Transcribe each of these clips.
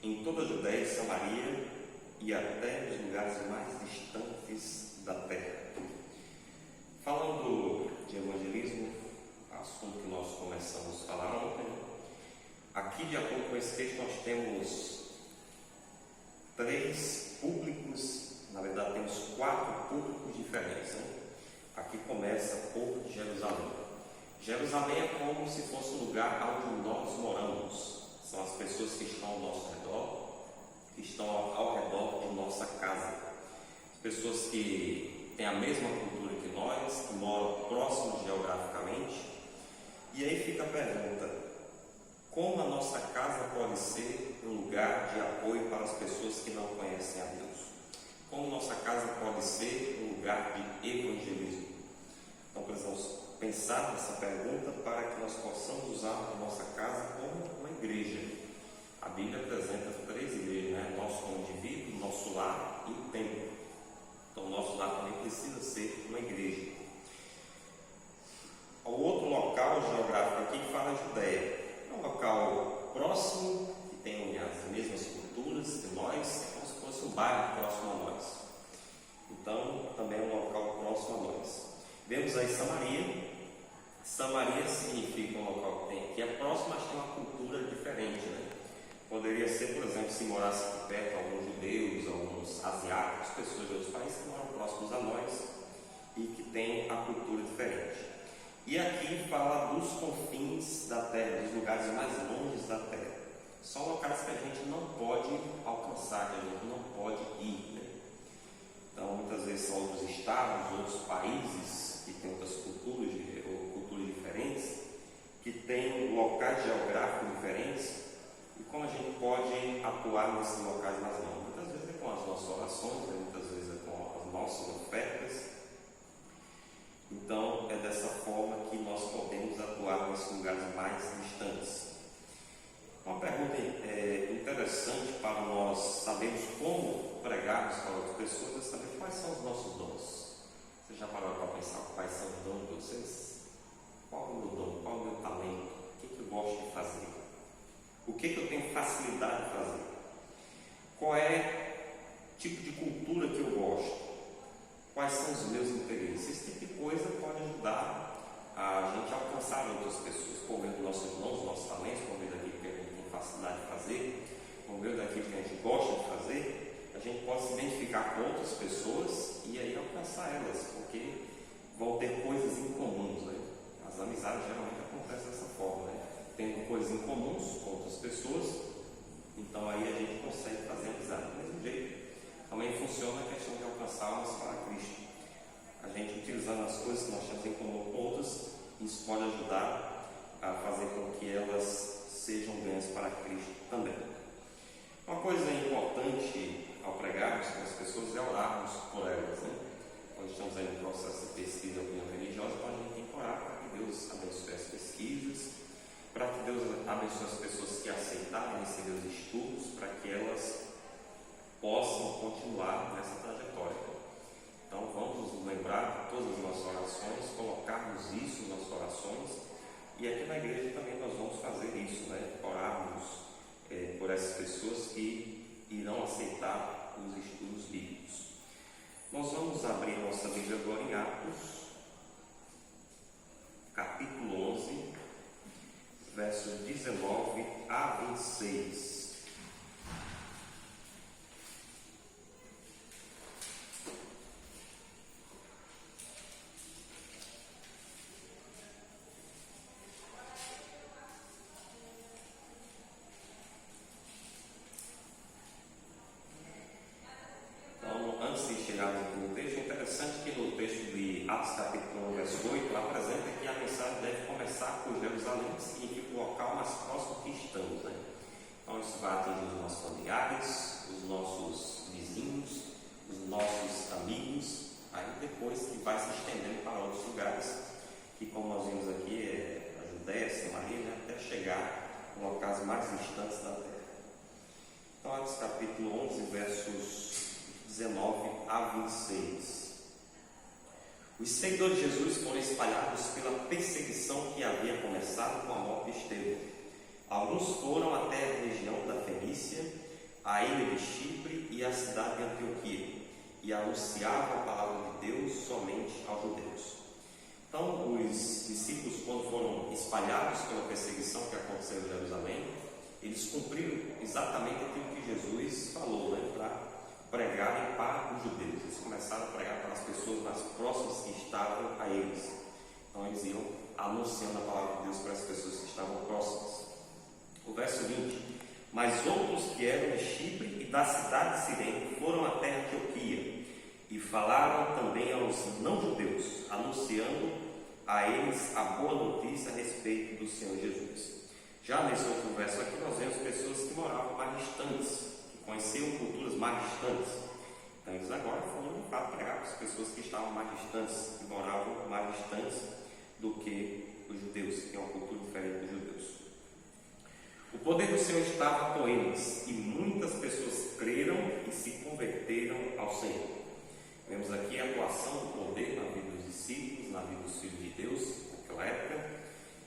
em toda a Judéia e Samaria e até os lugares mais distantes da terra. Falando de evangelismo, assunto que nós começamos a falar ontem, aqui, de acordo com esse texto, nós temos 3 públicos, na verdade temos 4 públicos diferentes. Aqui começa o povo de Jerusalém. Jerusalém é como se fosse um lugar onde nós moramos. São as pessoas que estão ao nosso redor, que estão ao redor de nossa casa. As pessoas que têm a mesma cultura que nós, que moram próximos geograficamente. E aí fica a pergunta: como a nossa casa pode ser um lugar de apoio para as pessoas que não conhecem a Deus? Como nossa casa pode ser um lugar de evangelismo? Então precisamos pensar nessa pergunta para que nós possamos usar a nossa casa como uma igreja. A Bíblia apresenta 3 igrejas, Nós como indivíduo, nosso lar e o templo. Então o nosso lar também precisa ser uma igreja. O outro local geográfico aqui fala a Judéia. É um local próximo, que tem as mesmas culturas que nós, é como se fosse um bairro próximo a nós. Então também é um local próximo a nós. Vemos aí Samaria. Samaria significa um local que é próximo, mas tem uma cultura diferente, Poderia ser, por exemplo, se morasse aqui perto alguns judeus, alguns asiáticos, pessoas de outros países que moram próximos a nós e que têm a cultura diferente. E aqui fala dos confins da terra, dos lugares mais longes da terra. São locais que a gente não pode alcançar, que a gente não pode ir, Então, muitas vezes são outros estados, outros países que têm outras culturas ou culturas diferentes, que têm locais geográficos diferentes. E como a gente pode atuar nesses locais mais longe? Muitas vezes é com as nossas orações, muitas vezes é com as nossas ofertas. Então é dessa forma que nós podemos atuar nesses lugares mais distantes. Uma pergunta interessante para nós sabermos como pregarmos para outras pessoas é saber quais são os nossos dons. Você já parou para pensar quais são os dons de vocês? Qual é o meu dom? Qual é o meu talento? O que eu gosto de fazer? O que eu tenho facilidade de fazer? Qual é o tipo de cultura que eu gosto? Quais são os meus interesses? Esse tipo de coisa pode ajudar a gente a alcançar outras pessoas, por meio dos nossos dons, dos nossos talentos, por meio daquilo que a gente tem facilidade de fazer, por meio daquilo que a gente gosta de fazer. A gente pode se identificar com outras pessoas e aí alcançar elas, porque vão ter coisas em comuns. As amizades geralmente acontecem dessa forma, Tendo coisas em comuns com outras pessoas, então aí a gente consegue fazer amizade. Do mesmo jeito, também funciona a questão de alcançar almas para Cristo. A gente utilizando as coisas que nós temos em comum com outras, isso pode ajudar a fazer com que elas sejam ganhas para Cristo também. Uma coisa importante ao pregarmos com as pessoas é orarmos por elas. Quando estamos aí no processo de pesquisa de opinião religiosa, então a gente tem que orar para que Deus abençoe as pesquisas, para que Deus abençoe as pessoas que aceitarem receber os estudos, para que elas possam continuar nessa trajetória. Então vamos nos lembrar de todas as nossas orações, colocarmos isso nas nossas orações, e aqui na igreja também nós vamos fazer isso, orarmos por essas pessoas que irão aceitar os estudos bíblicos. Nós vamos abrir nossa Bíblia agora em Atos, capítulo 11, versos 19 a 26. Então, antes de chegarmos aqui no texto, é interessante que no texto de Atos, capítulo 1, verso 8, apresenta que a mensagem deve começar por Jerusalém, que significa o local mais próximo que estamos. Então isso vai atingir os nossos familiares, os nossos vizinhos, os nossos amigos, aí depois que vai se estendendo para outros lugares, que como nós vimos aqui é a Judéia, Samaria, até chegar em locais mais distantes da terra. Então Atos capítulo 11, versos 19 a 26. Os seguidores de Jesus foram espalhados pela perseguição que havia começado com a morte de Estevão. Alguns foram até a região da Fenícia a ilha de Chipre e a cidade de Antioquia, e anunciavam a palavra de Deus somente aos judeus. Então, os discípulos, quando foram espalhados pela perseguição que aconteceu em Jerusalém, eles cumpriram exatamente aquilo que Jesus falou, para pregarem para os judeus. Eles começaram a pregar para as pessoas mais próximas que estavam a eles. Então, eles iam anunciando a palavra de Deus para as pessoas que estavam próximas. O verso 20: mas outros que eram de Chipre e da cidade de Cirene foram até Antioquia e falaram também aos não-judeus, anunciando a eles a boa notícia a respeito do Senhor Jesus. Já nesse outro verso aqui nós vemos pessoas que moravam mais distantes, que conheciam culturas mais distantes. Então eles agora foram para pregar para as pessoas que estavam mais distantes, que moravam mais distantes do que os judeus, que tinham uma cultura diferente dos judeus. O poder do Senhor estava com eles e muitas pessoas creram e se converteram ao Senhor. Vemos aqui a atuação do poder na vida dos discípulos, na vida dos filhos de Deus naquela época,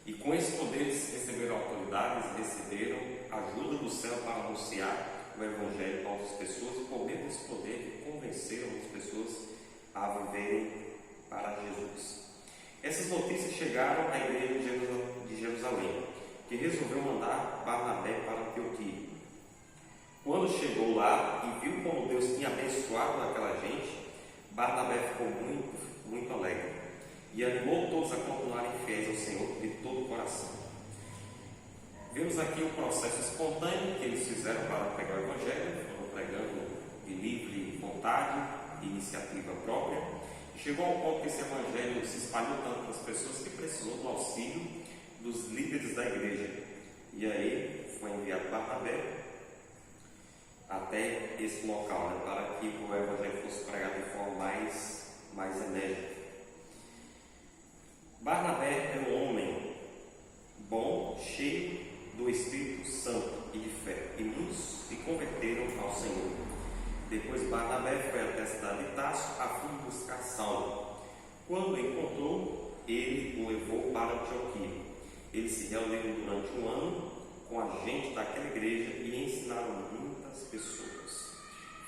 e com esse poder eles receberam autoridades, receberam ajuda do céu para anunciar o Evangelho para outras pessoas, e por meio desse poder convenceram as pessoas a viverem para Jesus. Essas notícias chegaram à igreja de Jerusalém, que resolveu mandar Barnabé para Antioquia. Quando chegou lá e viu como Deus tinha abençoado aquela gente, Barnabé ficou muito alegre e animou todos a continuarem fiéis ao Senhor de todo o coração. Vemos aqui o processo espontâneo que eles fizeram para pregar o Evangelho, foram pregando de livre vontade, de iniciativa própria, e chegou ao ponto que esse Evangelho se espalhou tanto para as pessoas que precisou do auxílio dos líderes da igreja. E aí foi enviado Barnabé até esse local, para que o Evangelho fosse pregado de forma mais enérgica. Barnabé era um homem bom, cheio do Espírito Santo e de fé, e muitos se converteram ao Senhor. Depois Barnabé foi até a cidade de Tarso a fim de buscar Saulo. Quando o encontrou, ele o levou para Antioquia. Eles se reuniram durante um ano com a gente daquela igreja e ensinaram muitas pessoas.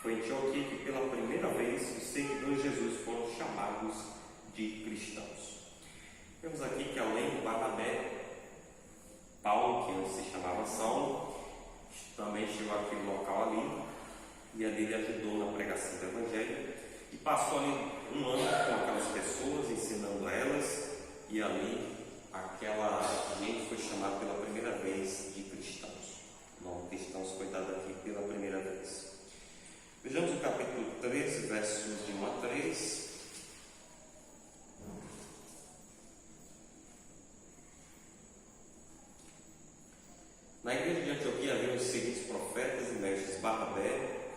Foi em Antioquia que pela primeira vez os seguidores de Jesus foram chamados de cristãos. Vemos aqui que além de Barnabé, Paulo, que antes se chamava Saulo, também chegou àquele local ali, e ali ele ajudou na pregação do Evangelho, e passou ali um ano com aquelas pessoas, ensinando elas, e ali aquela gente foi chamada pela primeira vez de cristãos. O nome cristãos foi dado aqui pela primeira vez. Vejamos o capítulo 13, versos de 1 a 3. Na igreja de Antioquia havia os seguintes profetas e mestres: Barnabé,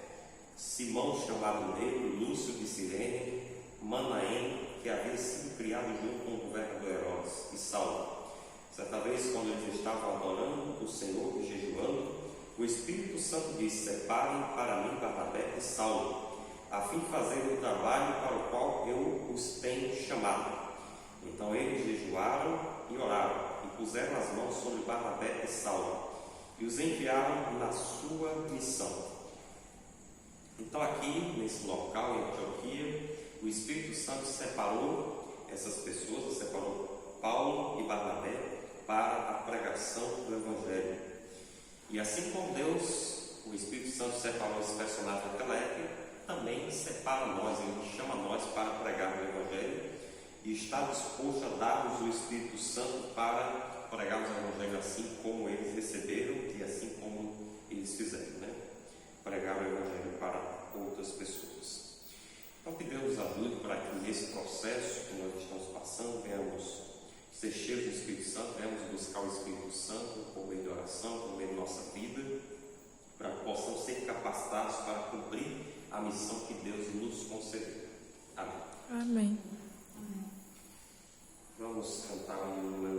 Simão chamado Negro, Lúcio de Cirene, Manaém, que havia sido criado junto com o governador Herodes, e Saulo. Certa vez, quando eles estavam adorando o Senhor e jejuando, o Espírito Santo disse: separem para mim Barnabé e Saulo, a fim de fazer o trabalho para o qual eu os tenho chamado. Então eles jejuaram e oraram, e puseram as mãos sobre Barnabé e Saulo, e os enviaram na sua missão. Então aqui, nesse local, em Antioquia, o Espírito Santo separou essas pessoas, separou Paulo e Barnabé para a pregação do Evangelho. E assim como Deus, o Espírito Santo separou esses personagens naquela época, também separa nós, Ele chama nós para pregar o Evangelho e está disposto a dar-nos o Espírito Santo para pregarmos o Evangelho assim como eles receberam e assim como eles fizeram, pregar o Evangelho para outras pessoas. Então que Deus nos ajude para que nesse processo que nós estamos passando, venhamos ser cheios do Espírito Santo, venhamos buscar o Espírito Santo por meio de oração, por meio de nossa vida, para que possamos ser capacitados para cumprir a missão que Deus nos concedeu. Amém. Amém. Vamos cantar um